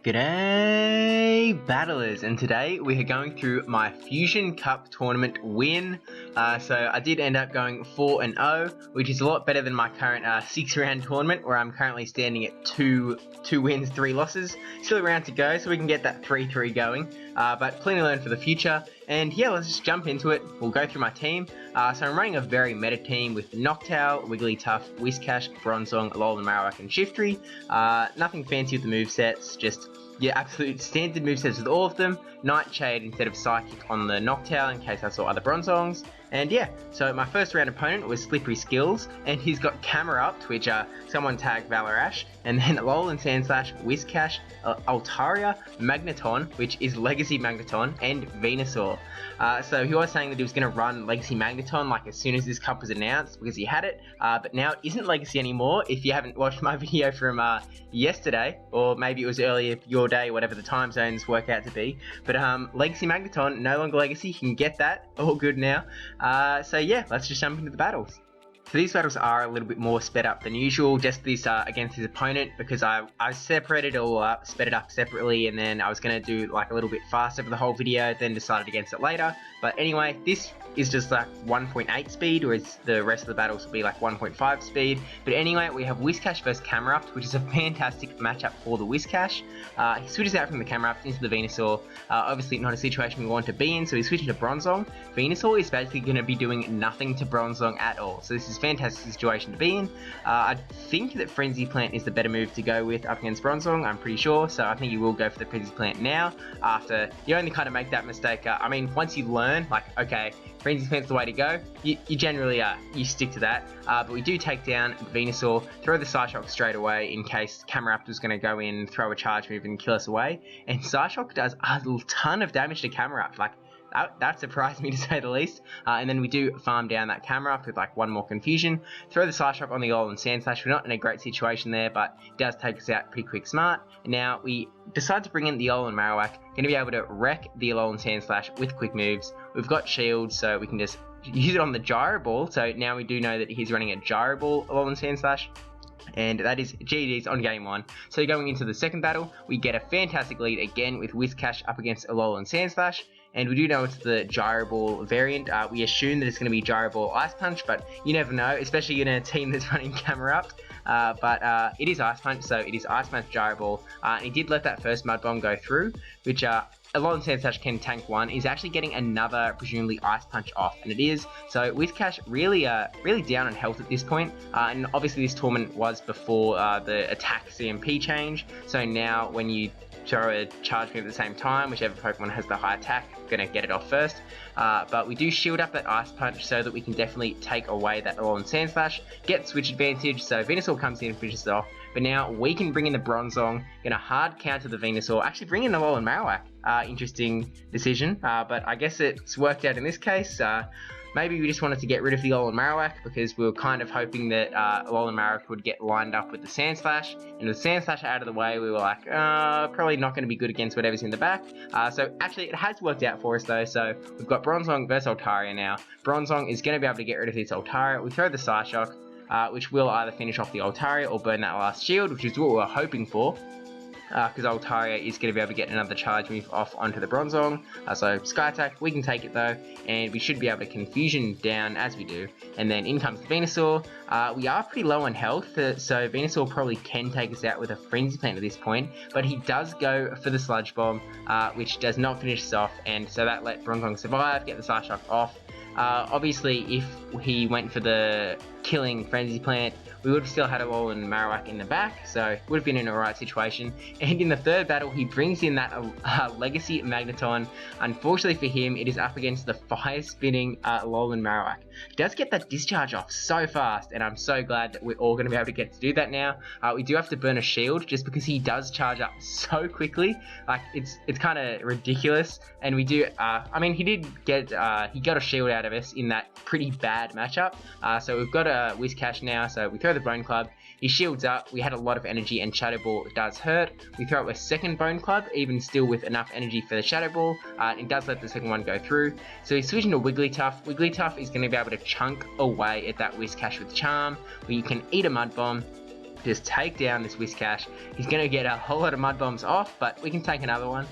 G'day battlers, and today we are going through my Fusion Cup tournament win. So I did end up going 4-0, which is a lot better than my current 6-round tournament where I'm currently standing at 2 wins, 3 losses. Still a round to go, so we can get that 3-3 going, but plenty to learn for the future. And yeah, let's just jump into it. We'll go through my team. So I'm running a very meta team with Noctowl, Wigglytuff, Whiscash, Bronzong, Alolan Marowak, and Shiftry. Nothing fancy with the movesets, just absolute standard movesets with all of them. Nightshade instead of Psychic on the Noctowl in case I saw other Bronzongs. And yeah, so my first round opponent was Slippery Skills, and he's got Camerupt, which someone tagged Valarash, and then Alolan Sandslash, Whiscash, Altaria, Magneton, which is Legacy Magneton, and Venusaur. So he was saying that he was going to run Legacy Magneton like as soon as this cup was announced because he had it, but now it isn't Legacy anymore. If you haven't watched my video from yesterday, or maybe it was earlier your day, whatever the time zones work out to be, but Legacy Magneton, no longer Legacy, you can get that, all good now. So yeah, let's just jump into the battles. So these battles are a little bit more sped up than usual, just this against his opponent, because I separated it all up, sped it up separately, and then I was going to do like a little bit faster for the whole video, then decided against it later. But anyway, this is just like 1.8 speed, whereas the rest of the battles will be like 1.5 speed. But anyway, we have Whiscash versus Camerupt, which is a fantastic matchup for the Whiscash. He switches out from the Camerupt into the Venusaur. Obviously not a situation we want to be in, so he's switching to Bronzong. Venusaur is basically going to be doing nothing to Bronzong at all, so this is a fantastic situation to be in. I think that Frenzy Plant is the better move to go with up against Bronzong, I'm pretty sure, so I think you will go for the Frenzy Plant now, after you only kind of make that mistake. I mean, once you learn, like, okay, Frenzy Plant's the way to go, you generally you stick to that, but we do take down Venusaur, throw the Psyshock straight away in case Camerupt was going to go in, throw a charge move and kill us away, and Psyshock does a ton of damage to Camerupt, like, that surprised me to say the least. And then we do farm down that Camerupt with like one more confusion. Throw the Psyshock on the Alolan Sandslash. We're not in a great situation there, but it does take us out pretty quick smart. And now we decide to bring in the Alolan Marowak. Going to be able to wreck the Alolan Sandslash with quick moves. We've got Shield, so we can just use it on the Gyro Ball. So now we do know that he's running a Gyro Ball Alolan Sandslash. And that is GG's on game 1. So going into the second battle, we get a fantastic lead again with Whiscash up against Alolan Sandslash. And we do know it's the Gyro Ball variant. We assume that it's going to be Gyro Ball Ice Punch, but you never know, especially in a team that's running Camerupt. But it is Ice Punch, so it is Ice Punch Gyro Ball. And he did let that first Mud Bomb go through, which Alolan Sandslash can tank one. Is actually getting another, presumably, Ice Punch off, and it is. So Whiscash really down on health at this point. And obviously this tournament was before the attack CMP change. So now when you throw a charge move at the same time, whichever Pokemon has the high attack, gonna get it off first. But we do shield up that Ice Punch so that we can definitely take away that Alolan Sandslash, get switch advantage, so Venusaur comes in and finishes it off. But now we can bring in the Bronzong, gonna hard counter the Venusaur, actually bring in the Alolan Marowak. Interesting decision, but I guess it's worked out in this case. Maybe we just wanted to get rid of the Alolan Marowak because we were kind of hoping that Alolan Marowak would get lined up with the Sandslash, and with the Sandslash out of the way, we were like, probably not going to be good against whatever's in the back. So actually, it has worked out for us though. So we've got Bronzong versus Altaria now. Bronzong is going to be able to get rid of this Altaria. We throw the Psyshock, which will either finish off the Altaria or burn that last shield, which is what we were hoping for. Because Altaria is going to be able to get another charge move off onto the Bronzong. So Sky Attack, we can take it though, and we should be able to Confusion down as we do. And then in comes the Venusaur. We are pretty low on health, so Venusaur probably can take us out with a Frenzy Plant at this point, but he does go for the Sludge Bomb, which does not finish us off, and so that let Bronzong survive, get the Psyshock off. Obviously, if he went for the killing Frenzy Plant, we would have still had Alolan Marowak in the back, so would have been in a right situation. And in the third battle, he brings in that Legacy Magneton. Unfortunately for him, it is up against the fire-spinning Alolan Marowak. He does get that discharge off so fast, and I'm so glad that we're all going to be able to get to do that now. We do have to burn a shield, just because he does charge up so quickly. Like, it's kind of ridiculous. And we do, I mean, he got a shield out of us in that pretty bad matchup. So we've got a Whiscash now, so we throw the Bone Club. He shields up, we had a lot of energy, and Shadow Ball does hurt. We throw up a second Bone Club, even still with enough energy for the Shadow Ball. It does let the second one go through. So he's switching to Wigglytuff. Wigglytuff is going to be able to chunk away at that Whiscash with Charm, where you can eat a Mud Bomb. just take down this Whiscash. He's going to get a whole lot of Mud Bombs off, but we can take another one.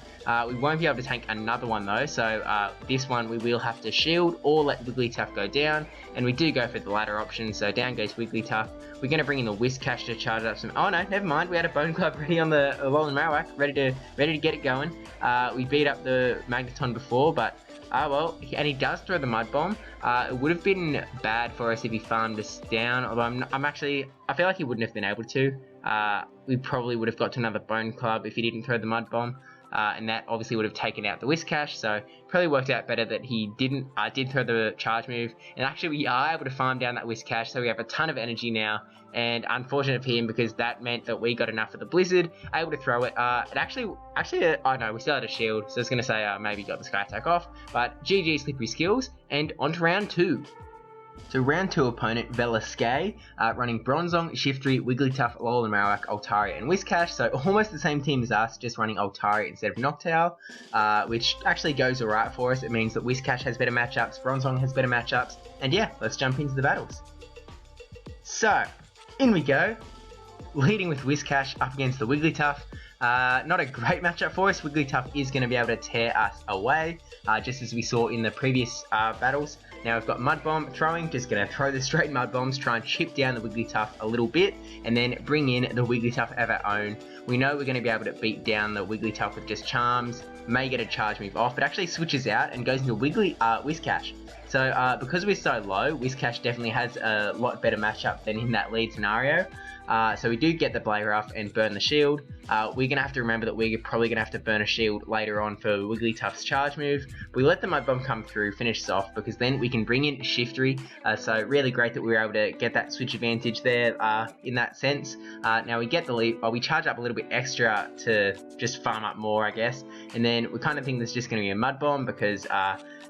We won't be able to tank another one though, so this one we will have to shield or let Wigglytuff go down, and we do go for the latter option, so down goes Wigglytuff. We're going to bring in the Whiscash to charge up some... Oh no, never mind, we had a Bone Club ready on the Alolan Marowak, ready to get it going. We beat up the Magneton before, but well, and he does throw the Mud Bomb. It would have been bad for us if he farmed us down, although I feel like he wouldn't have been able to. We probably would have got to another Bone Club if he didn't throw the Mud Bomb. And that obviously would have taken out the Whiscash, so probably worked out better that he did throw the charge move. And actually we are able to farm down that Whiscash, so we have a ton of energy now, and unfortunate for him because that meant that we got enough of the Blizzard, able to throw it. Oh no, we still had a shield, so I was going to say maybe got the Sky Attack off, but GG Slippery Skills, and on to round 2. So round 2 opponent, Velasquez, running Bronzong, Shiftry, Wigglytuff, Alolan Marowak, Altaria, and Whiscash. So almost the same team as us, just running Altaria instead of Noctowl, which actually goes alright for us. It means that Whiscash has better matchups, Bronzong has better matchups, and yeah, let's jump into the battles. So, in we go, leading with Whiscash up against the Wigglytuff. Not a great matchup for us. Wigglytuff is going to be able to tear us away, just as we saw in the previous battles. Now we've got Mud Bomb throwing, just going to throw the straight Mud Bombs, try and chip down the Wigglytuff a little bit, and then bring in the Wigglytuff of our own. We know we're going to be able to beat down the Wigglytuff with just Charms, may get a charge move off, but actually switches out and goes into Whiscash. So because we're so low, Whiscash definitely has a lot better matchup than in that lead scenario. So we do get the Blade Ruff and burn the shield. We're going to have to remember that we're probably going to have to burn a shield later on for Wigglytuff's charge move. We let the Mud Bomb come through, finish us off, because then we can bring in Shiftry. So really great that we were able to get that switch advantage there in that sense. Now we get the lead, we charge up a little bit extra to just farm up more, I guess. And then we kind of think there's just going to be a Mud Bomb because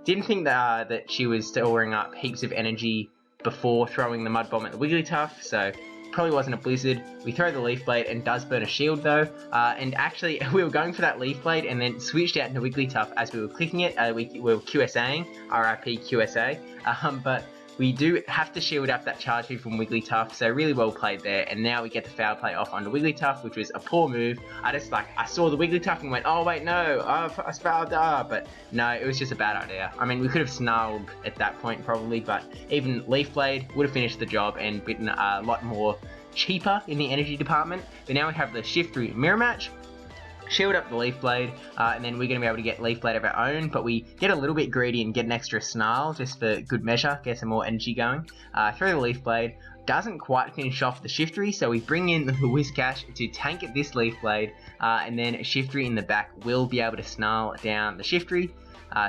didn't think that she was storing up heaps of energy before throwing the Mud Bomb at the Wigglytuff. So probably wasn't a Blizzard. We throw the Leaf Blade and does burn a shield though, and actually we were going for that Leaf Blade and then switched out into Wigglytuff as we were clicking it. We were QSAing, RIP QSA, but we do have to shield up that charge move from Wigglytuff, so really well played there, and now we get the foul play off onto Wigglytuff, which was a poor move. I saw the Wigglytuff and went, oh wait, no, I fouled, but no, it was just a bad idea. I mean, we could have snarled at that point probably, but even Leaf Blade would have finished the job and been a lot more cheaper in the energy department. But now we have the Shiftry mirror match. Shield up the Leaf Blade, and then we're going to be able to get Leaf Blade of our own, but we get a little bit greedy and get an extra Snarl just for good measure, get some more energy going. Throw the Leaf Blade, doesn't quite finish off the Shiftry, so we bring in the Whiscash to tank at this Leaf Blade, and then Shiftry in the back will be able to Snarl down the Shiftry.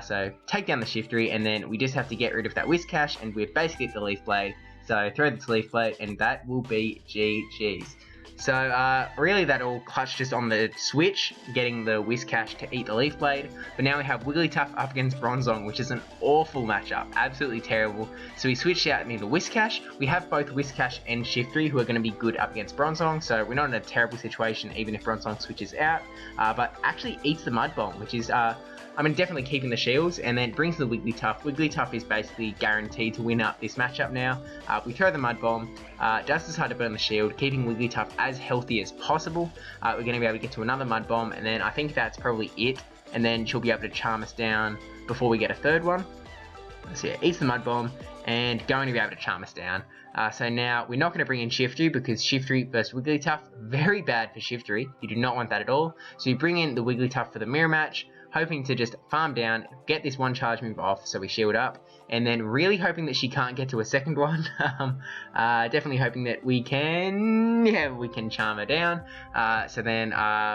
So take down the Shiftry, and then we just have to get rid of that Whiscash, and we're basically at the Leaf Blade. So throw this Leaf Blade, and that will be GG's. So really that all clutched just on the switch, getting the Whiscash to eat the Leaf Blade. But now we have Wigglytuff up against Bronzong, which is an awful matchup, absolutely terrible. So we switched out into Whiscash. We have both Whiscash and Shiftry who are going to be good up against Bronzong, so we're not in a terrible situation even if Bronzong switches out. But actually eats the Mud Bomb, which is definitely keeping the shields, and then brings the Wigglytuff. Wigglytuff is basically guaranteed to win up this matchup now. We throw the Mud Bomb, just decide to burn the shield, keeping Wigglytuff as healthy as possible. We're going to be able to get to another Mud Bomb, and then I think that's probably it, and then she'll be able to charm us down before we get a third one. So yeah, eats the Mud Bomb, and going to be able to charm us down. So now we're not going to bring in Shiftry because Shiftry versus Wigglytuff, very bad for Shiftry. You do not want that at all. So we bring in the Wigglytuff for the mirror match, hoping to just farm down, get this one charge move off so we shield up, and then really hoping that she can't get to a second one. Definitely hoping that we can charm her down. So then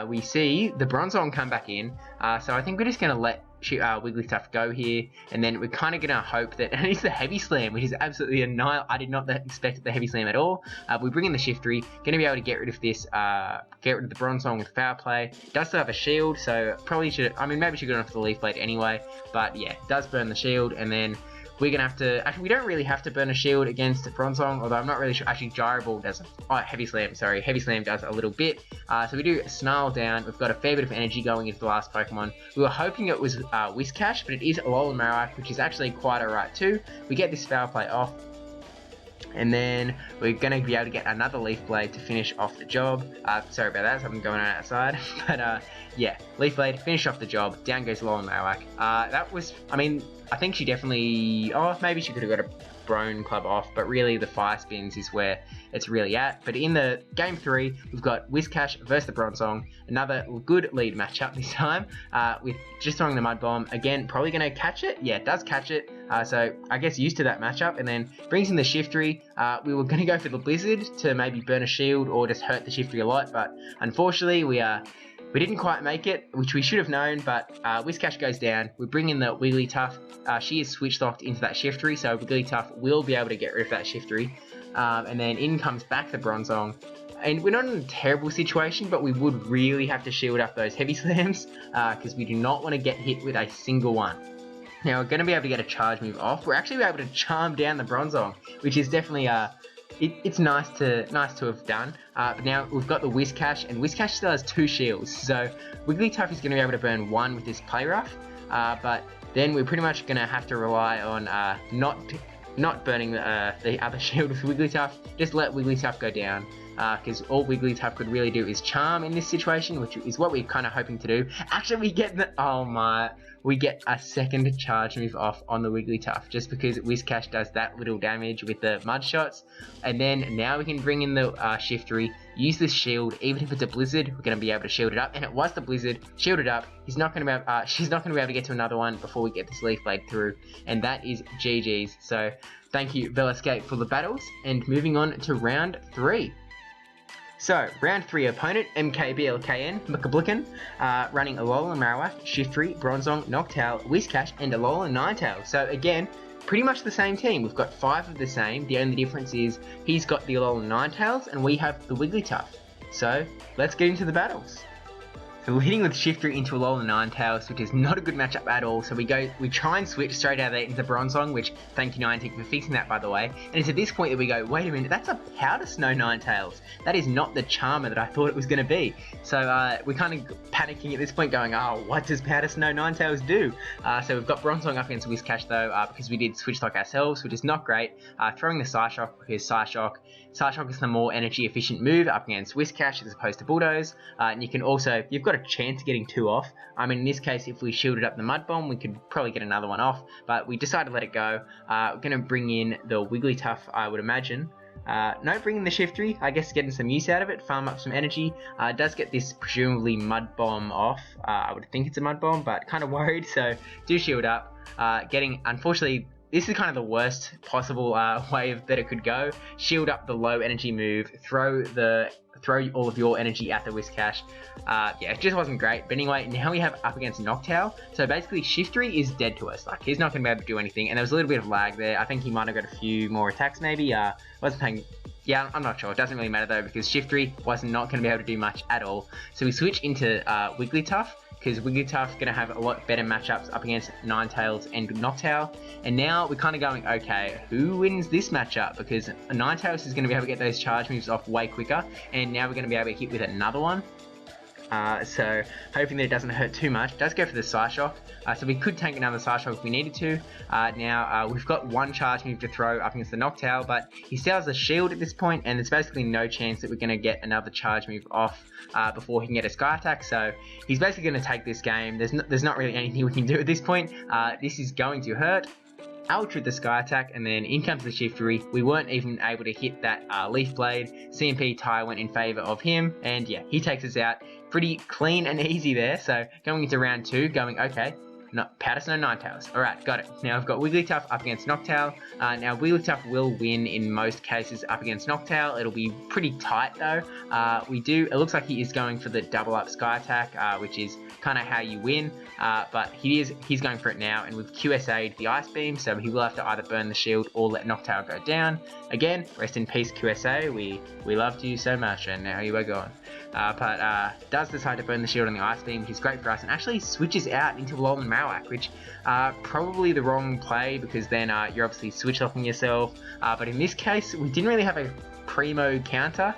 we see the Bronzong come back in, so I think we're just going to let Wigglytuff go here, and then we're kind of going to hope that, and it's the Heavy Slam, which is absolutely I did not expect the Heavy Slam at all. We bring in the Shiftry, going to be able to get rid of this, get rid of the Bronzong with foul play. Does still have a shield, so probably should, maybe should go off the Leaf Blade anyway, but yeah, does burn the shield, and then we're going to have to, actually we don't really have to burn a shield against Bronzong, although I'm not really sure, actually Gyro Ball does, Heavy Slam does a little bit. So we do Snarl down, we've got a fair bit of energy going into the last Pokemon. We were hoping it was Whiscash, but it is Alolan Marowak, which is actually quite alright too. We get this foul play off, And then we're going to be able to get another Leaf Blade to finish off the job. Sorry about that, something going on outside. But yeah, Leaf Blade, finish off the job. Down goes Alolan Marowak. That was, I mean, I think she definitely, maybe she could have got a Brone Club off, but really the Fire Spins is where it's really at. But in the Game 3, we've got Whiscash versus the Bronzong, another good lead matchup this time, with just throwing the Mud Bomb. Again, probably going to catch it. Yeah, it does catch it. So I guess used to that matchup, and then brings in the Shiftry. We were going to go for the Blizzard to maybe burn a shield or just hurt the Shiftry a lot, but unfortunately we didn't quite make it, which we should have known, but Whiscash goes down. We bring in the Wigglytuff. She is switch locked into that Shiftry, so Wigglytuff will be able to get rid of that Shiftry. And then in comes back the Bronzong. And we're not in a terrible situation, but we would really have to shield up those Heavy Slams, because we do not want to get hit with a single one. Now, we're going to be able to get a charge move off. We're actually able to charm down the Bronzong, which is definitely it's nice to have done. But now we've got the Whiscash, and Whiscash still has 2 shields, so Wigglytuff is going to be able to burn 1 with this Play Rough, but then we're pretty much going to have to rely on not burning the other shield with Wigglytuff. Just let Wigglytuff go down, because all Wigglytuff could really do is charm in this situation, which is what we're kind of hoping to do. Actually, we get a second charge move off on the Wigglytuff, just because Whiscash does that little damage with the Mud Shots. And then now we can bring in the Shiftry, use this shield. Even if it's a Blizzard, we're going to be able to shield it up. And it was the Blizzard, shielded up. She's not going to be able to get to another one before we get this Leaf Blade through. And that is GG's. So thank you, Velascape, for the battles. And moving on to round 3. So, round 3 opponent, MKBLKN, Makablikan, running Alolan Marowak, Shiftry, Bronzong, Noctowl, Whiscash, and Alolan Ninetales. So again, pretty much the same team. We've got 5 of the same. The only difference is he's got the Alolan Ninetales and we have the Wigglytuff. So, let's get into the battles. So we're hitting with Shiftry into Alolan Ninetales, which is not a good matchup at all. So we try and switch straight out of there into Bronzong, which thank you Niantic for fixing that, by the way. And it's at this point that we go, wait a minute, that's a Powder Snow Ninetales. That is not the Charmer that I thought it was going to be. So we're kind of panicking at this point, going, oh, what does Powder Snow Ninetales do? So we've got Bronzong up against Whiscash though, because we did switch lock ourselves, which is not great. Throwing the Psyshock, because Psyshock is the more energy efficient move up against Whiscash as opposed to Bulldoze. And you've got a chance of getting 2 off. I mean, in this case, if we shielded up the Mud Bomb, we could probably get another one off, but we decided to let it go. We're going to bring in the Wigglytuff, I would imagine. No, bring in the Shiftry, I guess getting some use out of it, farm up some energy. Does get this presumably Mud Bomb off. I would think it's a Mud Bomb, but kind of worried, so do shield up. Unfortunately, this is kind of the worst possible way that it could go. Shield up the low energy move, throw all of your energy at the Whiscash. Yeah, it just wasn't great. But anyway, now we have up against Noctowl. So basically, Shiftry is dead to us. Like, he's not going to be able to do anything. And there was a little bit of lag there. I think he might have got a few more attacks, maybe. Wasn't paying... Yeah, I'm not sure. It doesn't really matter, though, because Shiftry was not going to be able to do much at all. So we switch into Wigglytuff, because Wigglytuff's going to have a lot better matchups up against Ninetales and Noctowl. And now we're kind of going, okay, who wins this matchup? Because Ninetales is going to be able to get those charge moves off way quicker, and now we're going to be able to hit with another one. So hoping that it doesn't hurt too much. It does go for the Psyshock, so we could tank another Psyshock if we needed to. Now we've got 1 charge move to throw up against the Noctowl, but he still has a shield at this point, and there's basically no chance that we're going to get another charge move off before he can get a Sky Attack. So he's basically going to take this game. There's not really anything we can do at this point. This is going to hurt. Ultra the Sky Attack, and then in comes the Shiftry. We weren't even able to hit that Leaf Blade. CMP tie went in favour of him, and yeah, he takes us out pretty clean and easy there. So going into round 2, going, okay, Powder Snow Ninetales. Alright, got it. Now I've got Wigglytuff up against Noctowl. Now Wigglytuff will win in most cases up against Noctowl. It'll be pretty tight though. It looks like he is going for the double up Sky Attack, which is kind of how you win. But he's going for it now, and we've QSA'd the Ice Beam, so he will have to either burn the shield or let Noctowl go down. Again, rest in peace QSA, we loved you so much, and now you are gone. But does decide to burn the shield on the Ice Beam, which is great for us, and actually switches out into Alolan Marowak, which probably the wrong play, because then you're obviously switch locking yourself. But in this case, we didn't really have a primo counter,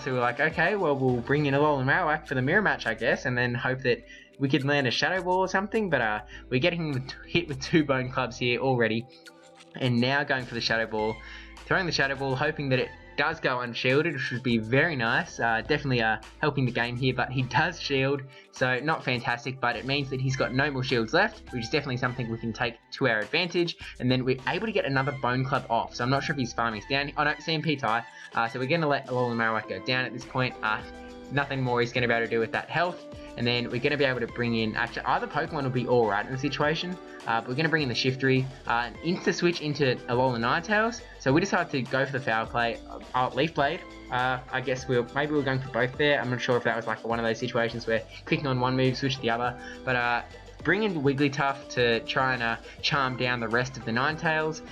so we're like, okay, well, we'll bring in Alolan Marowak for the mirror match, I guess, and then hope that we could land a Shadow Ball or something. But we're getting hit with 2 Bone Clubs here already, and now going for the Shadow Ball. throwing the Shadow Ball, hoping that it does go unshielded, which would be very nice. Definitely helping the game here, but he does shield, so not fantastic, but it means that he's got no more shields left, which is definitely something we can take to our advantage. And then we're able to get another Bone Club off, so I'm not sure if he's farming us down. Oh no, CMP tie. So we're going to let Alolan Marowak go down at this point. Nothing more he's going to be able to do with that health. And then we're going to be able to bring in, actually either Pokemon will be alright in the situation, but we're going to bring in the Shiftry, insta-switch into Alolan Ninetales. So we decided to go for the foul play, Leaf Blade. I guess maybe we're going for both there. I'm not sure if that was like one of those situations where clicking on one move, switch to the other, but bring in Wigglytuff to try and charm down the rest of the Ninetales,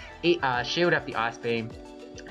shield up the Ice Beam,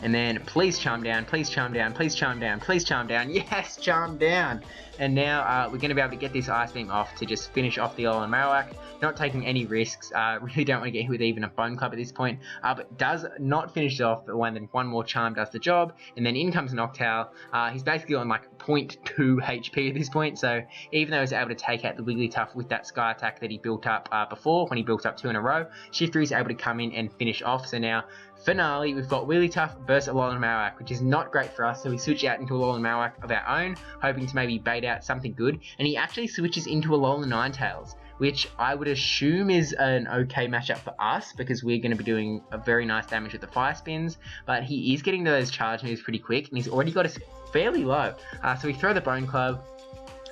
and then please charm down, please charm down, please charm down, please charm down. Yes, charm down. And now we're going to be able to get this Ice Beam off to just finish off the Alolan Marowak. Not taking any risks. Really don't want to get hit with even a Bone Club at this point. But does not finish it off when one more charm does the job. And then in comes Noctowl. He's basically on like 0.2 HP at this point. So even though he's able to take out the Wigglytuff with that Sky Attack that he built up before, when he built up 2 in a row, Shiftry is able to come in and finish off. So now, finale, we've got Wigglytuff versus Alolan Marowak, which is not great for us. So we switch out into Alolan Marowak of our own, hoping to maybe bait out something good. And he actually switches into Alolan Ninetales, which I would assume is an okay matchup for us, because we're going to be doing a very nice damage with the Fire Spins. But he is getting to those charge moves pretty quick, and he's already got us fairly low. So we throw the Bone Club.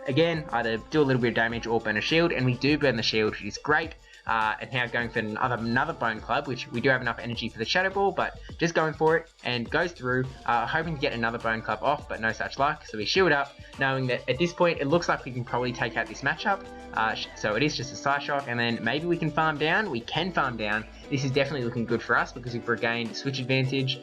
Again, either do a little bit of damage or burn a shield, and we do burn the shield, which is great. And now going for another Bone Club, which we do have enough energy for the Shadow Ball, but just going for it, and goes through, hoping to get another Bone Club off, but no such luck. So we shield up, knowing that at this point it looks like we can probably take out this matchup. So it is just a Psyshock, and then maybe we can farm down. We can farm down. This is definitely looking good for us because we've regained switch advantage.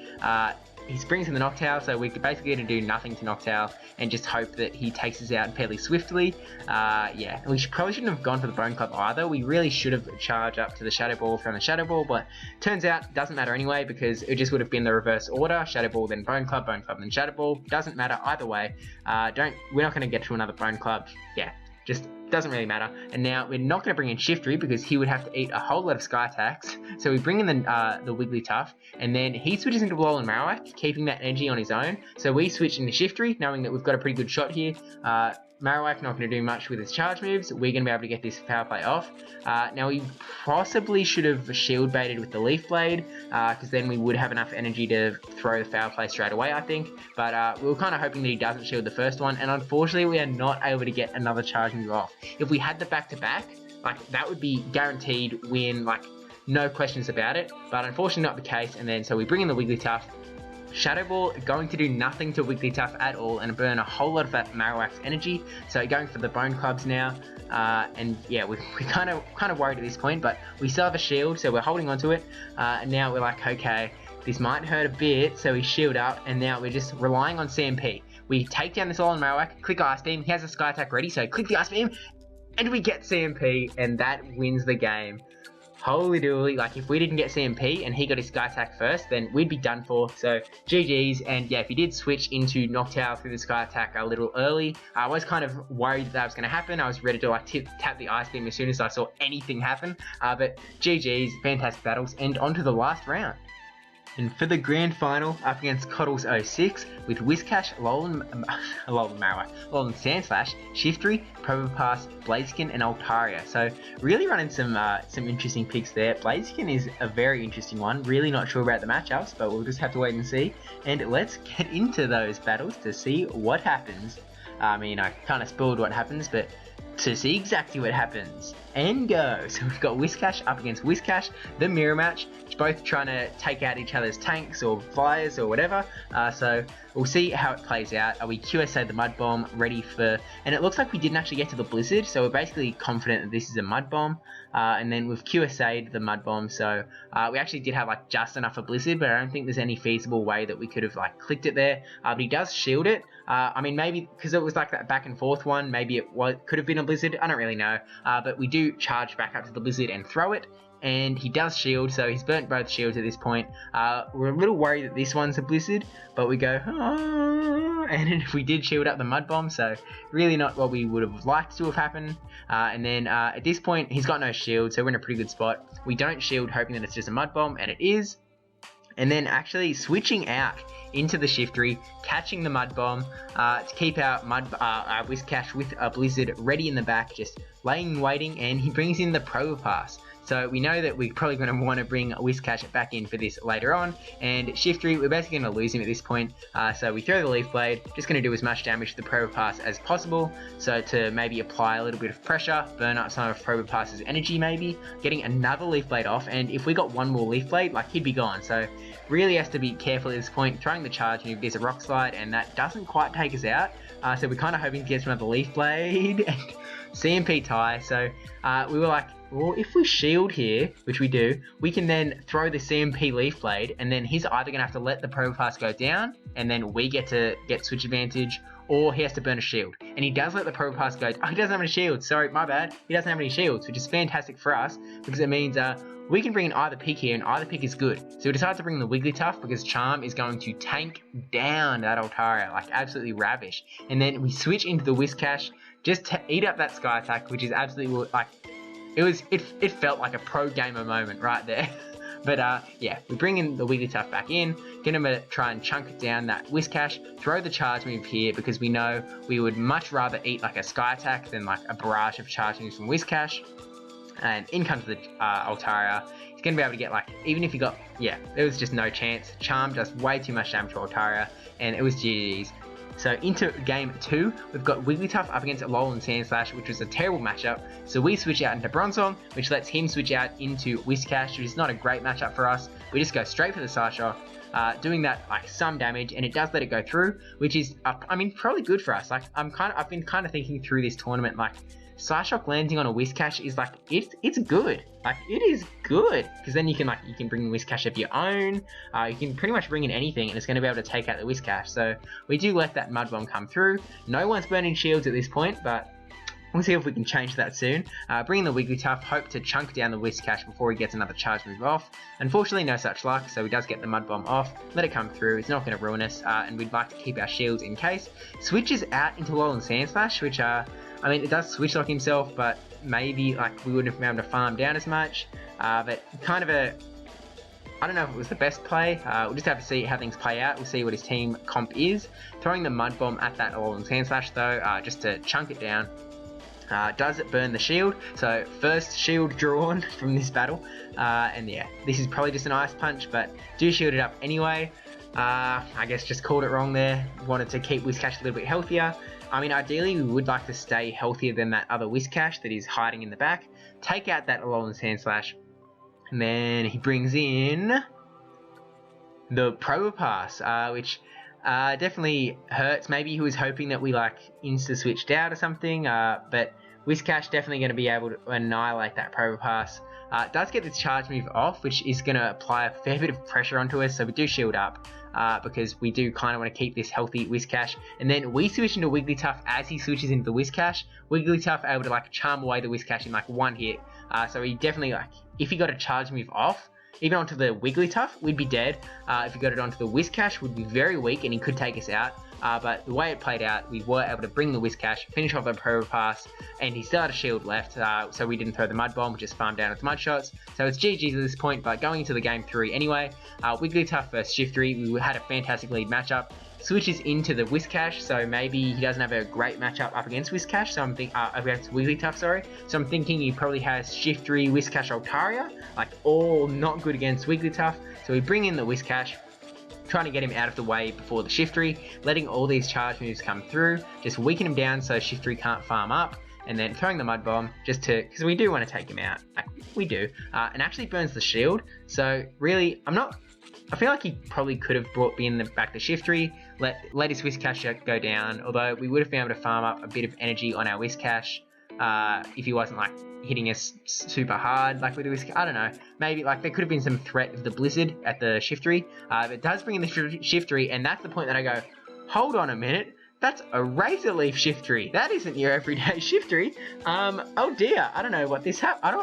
He springs in the Noctowl, so we're basically going to do nothing to Noctowl and just hope that he takes us out fairly swiftly. Yeah, we probably shouldn't have gone for the Bone Club either. We really should have charged up to the Shadow Ball from the Shadow Ball, but turns out it doesn't matter anyway, because it just would have been the reverse order: Shadow Ball, then Bone Club, then Shadow Ball. Doesn't matter either way. We're not going to get to another Bone Club. Yeah, just doesn't really matter. And now we're not going to bring in Shiftry because he would have to eat a whole lot of Sky Attacks. So we bring in the Wigglytuff, and then he switches into Alolan Marowak, keeping that energy on his own. So we switch into Shiftry, knowing that we've got a pretty good shot here. Marowak not going to do much with his charge moves. We're going to be able to get this foul play off. Now we possibly should have shield baited with the Leaf Blade, because then we would have enough energy to throw the foul play straight away, I think. But we were kind of hoping that he doesn't shield the first one, and unfortunately we are not able to get another charge move off. If we had the back-to-back, like, that would be guaranteed win, like, no questions about it. But unfortunately not the case, and then so we bring in the Wigglytuff. Shadow Ball going to do nothing to Wigglytuff at all and burn a whole lot of that Marowak's energy. So going for the Bone Clubs now, and yeah, we're kind of worried at this point, but we still have a shield, so we're holding on to it. And now we're like, okay, this might hurt a bit, so we shield up, and now we're just relying on CMP. We take down this Alolan Marowak, click Ice Beam. He has a Sky Attack ready, so click the Ice Beam, and we get CMP, and that wins the game. Holy dooly, like, if we didn't get CMP and he got his Sky Attack first, then we'd be done for. So GG's. And yeah, if he did switch into Noctowl through the Sky Attack a little early, I was kind of worried that was going to happen. I was ready to like tap the Ice Beam as soon as I saw anything happen. But GG's, fantastic battles, and on to the last round. And for the grand final, up against Coddles 06, with Whiscash, Alolan Marowak, Alolan Sandslash, Shiftry, Probopass, Blaziken, and Altaria. So really running some interesting picks there. Blaziken is a very interesting one. Really not sure about the matchups, but we'll just have to wait and see. And let's get into those battles to see what happens. I mean, I kind of spoiled what happens, but to see exactly what happens, and go. So we've got Whiscash up against Whiscash, the mirror match, both trying to take out each other's tanks or flyers or whatever. So we'll see how it plays out. We QSA'd the Mud Bomb, ready for, and it looks like we didn't actually get to the Blizzard, so we're basically confident that this is a Mud Bomb. And then we've QSA'd the Mud Bomb, so we actually did have like just enough for Blizzard, but I don't think there's any feasible way that we could have like clicked it there. But he does shield it. I mean, maybe because it was like that back and forth one, maybe it could have been a Blizzard. I don't really know. But we do charge back up to the Blizzard and throw it. And he does shield, so he's burnt both shields at this point. We're a little worried that this one's a Blizzard, but we go, and we did shield up the Mud Bomb, so really not what we would have liked to have happened. And then at this point, he's got no shield, so we're in a pretty good spot. We don't shield, hoping that it's just a Mud Bomb, and it is. and then actually switching out into the Shiftery, catching the Mud Bomb to keep our Whiscash with a Blizzard ready in the back, just laying and waiting, and he brings in the Probopass. So we know that we're probably going to want to bring Whiscash back in for this later on, and Shiftery, we're basically going to lose him at this point, so we throw the Leaf Blade, just going to do as much damage to the Probopass as possible, so to maybe apply a little bit of pressure, burn up some of Probopass's energy maybe, getting another Leaf Blade off, and if we got one more Leaf Blade, like, he'd be gone, so really has to be careful at this point, throwing the charge move, there's a Rock Slide, and that doesn't quite take us out, so we're kind of hoping to get another Leaf Blade, and CMP tie, so we were like, well, if we shield here, which we do, we can then throw the CMP Leaf Blade, and then he's either going to have to let the Probopass go down, and then we get to get switch advantage, or he has to burn a shield. And he does let the Probopass go. Oh, he doesn't have any shields. Sorry, my bad. He doesn't have any shields, which is fantastic for us, because it means we can bring in either pick here, and either pick is good. So we decided to bring the Wigglytuff, because Charm is going to tank down that Altaria, like absolutely ravish. And then we switch into the Whiscash, just to eat up that Sky Attack, which is absolutely, like, it felt like a pro gamer moment right there. But yeah, we bring in the Wigglytuff back in, get him to try and chunk down that Whiscash, throw the charge move here because we know we would much rather eat like a Sky Attack than like a barrage of charge moves from Whiscash. And in comes the Altaria. He's going to be able to get, like, even if he got, yeah, there was just no chance. Charm does way too much damage to Altaria, and it was GG's. So into game 2, we've got Wigglytuff up against Alolan Sandslash, which was a terrible matchup. So we switch out into Bronzong, which lets him switch out into Whiscash, which is not a great matchup for us. We just go straight for the Psyshock, doing that like some damage, and it does let it go through, which is, I mean, probably good for us. Like I've been kind of thinking through this tournament, like Psyshock landing on a Whiscash is like it's good. Like it is good because then you can bring Whiscash of your own. You can pretty much bring in anything, and it's going to be able to take out the Whiscash. So we do let that Mud Bomb come through. No one's burning shields at this point, but we'll see if we can change that soon. Bring in the Wigglytuff, hope to chunk down the Whiscash before he gets another charge move off. Unfortunately, no such luck, so he does get the Mud Bomb off. Let it come through, it's not going to ruin us, and we'd like to keep our shields in case. Switches out into Alolan Sandslash, which, I mean, it does switch lock himself, but maybe, like, we wouldn't have been able to farm down as much. But kind of I don't know if it was the best play. We'll just have to see how things play out. We'll see what his team comp is. Throwing the Mud Bomb at that Alolan Sandslash, though, just to chunk it down. Does it burn the shield? So first shield drawn from this battle, and yeah, this is probably just an Ice Punch, but do shield it up anyway. I guess just called it wrong there. Wanted to keep Whiscash a little bit healthier. I mean, ideally we would like to stay healthier than that other Whiscash that is hiding in the back. Take out that Alolan Sandslash, and then he brings in the Probopass, which definitely hurts. Maybe he was hoping that we like insta-switched out or something, but Whiscash definitely going to be able to annihilate that Probopass. It does get this charge move off, which is going to apply a fair bit of pressure onto us, so we do shield up, because we do kind of want to keep this healthy Whiscash. And then we switch into Wigglytuff as he switches into the Whiscash. Wigglytuff able to like charm away the Whiscash in like one hit, so he definitely, like, if he got a charge move off, even onto the Wigglytuff, we'd be dead. If he got it onto the Whiscash, we'd be very weak and he could take us out. But the way it played out, we were able to bring the Whiscash, finish off the Probopass, and he still had a shield left, so we didn't throw the Mud Bomb, we just farmed down with Mud Shots. So it's GG's at this point, but going into the game 3 anyway, Wigglytuff versus Shiftery, we had a fantastic lead matchup. Switches into the Whiscash, so maybe he doesn't have a great matchup up against Whiscash, so I'm thinking, against Wigglytuff, sorry. So I'm thinking he probably has Shiftery, Whiscash, Altaria, like all not good against Wigglytuff. So we bring in the Whiscash, trying to get him out of the way before the Shiftery, letting all these charge moves come through, just weaken him down so Shiftery can't farm up, and then throwing the Mud Bomb just to, because we do want to take him out, like, we do, and actually burns the shield. So really, I feel like he probably could have brought back the Shiftery, let his Whiscash go down, although we would have been able to farm up a bit of energy on our Whiscash, if he wasn't like hitting us super hard like with the Whiscash. I don't know, maybe like there could have been some threat of the Blizzard at the Shiftery, but it does bring in the Shiftery, and that's the point that I go, hold on a minute, that's a Razor Leaf Shiftery. That isn't your everyday Shiftery. Oh dear, I don't know what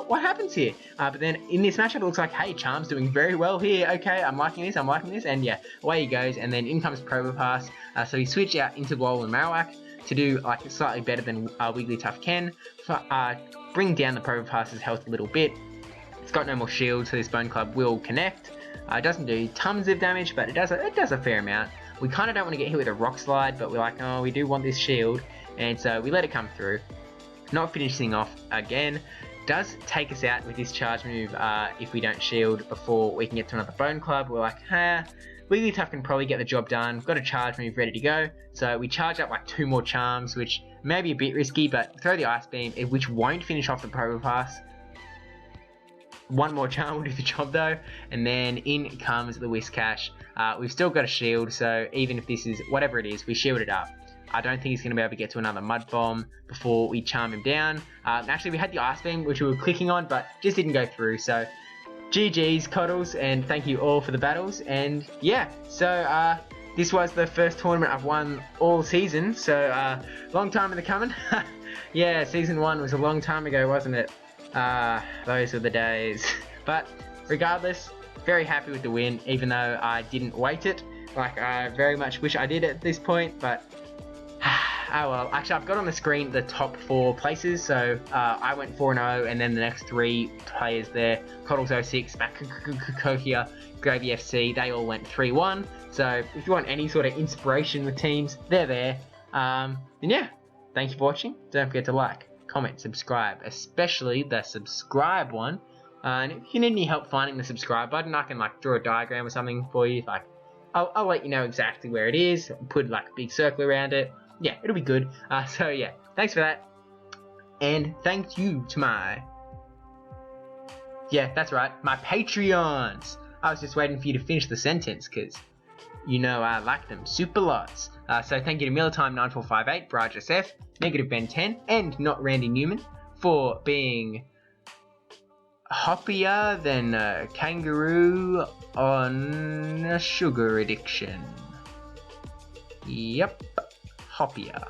what happens here. But then in this matchup, it looks like, hey, Charm's doing very well here. Okay, I'm liking this, and yeah, away he goes. And then in comes Probopass. So he switched out into Alolan Marowak to do like slightly better than Wigglytuff can. Bring down the Probopass's health a little bit. It's got no more shield, so this Bone Club will connect. It doesn't do tons of damage, but it does a fair amount. We kind of don't want to get hit with a rock slide, but we're like, oh, we do want this shield, and so we let it come through. Not finishing off again. Does take us out with this charge move if we don't shield before we can get to another bone club. We're like, Wigglytuff can probably get the job done. Got a charge move ready to go. So we charge up like 2 more charms, which may be a bit risky, but throw the Ice Beam, which won't finish off the Probopass. 1 more charm will do the job though, and then in comes the Whiscash. We've still got a shield, so even if this is whatever it is, we shield it up. I don't think he's going to be able to get to another Mud Bomb before we charm him down. Actually, we had the Ice Beam, which we were clicking on, but just didn't go through. So, GG's, Coddles, and thank you all for the battles. And yeah, so this was the first tournament I've won all season. So, long time in the coming. Yeah, season 1 was a long time ago, wasn't it? Those were the days. But regardless, very happy with the win, even though I didn't weight it. Like, I very much wish I did at this point, but oh well. Actually, I've got on the screen the top 4 places, so I went 4-0, and then the next 3 players there, Coddles06, Kokia, Gravy FC, they all went 3-1. So if you want any sort of inspiration with teams, they're there. Then yeah, thank you for watching. Don't forget to like, comment, subscribe, especially the subscribe one. And if you need any help finding the subscribe button, I can like draw a diagram or something for you. Like, I'll let you know exactly where it is. Put like a big circle around it. Yeah, it'll be good. So yeah, thanks for that. And thank you to my... Yeah, that's right, my Patreons. I was just waiting for you to finish the sentence, because you know I like them super lots. So thank you to Millertime9458, brajSF, NegativeBen10 and NotRandyN3wman for being hoppier than a kangaroo on a sugar addiction. Yep, hoppier.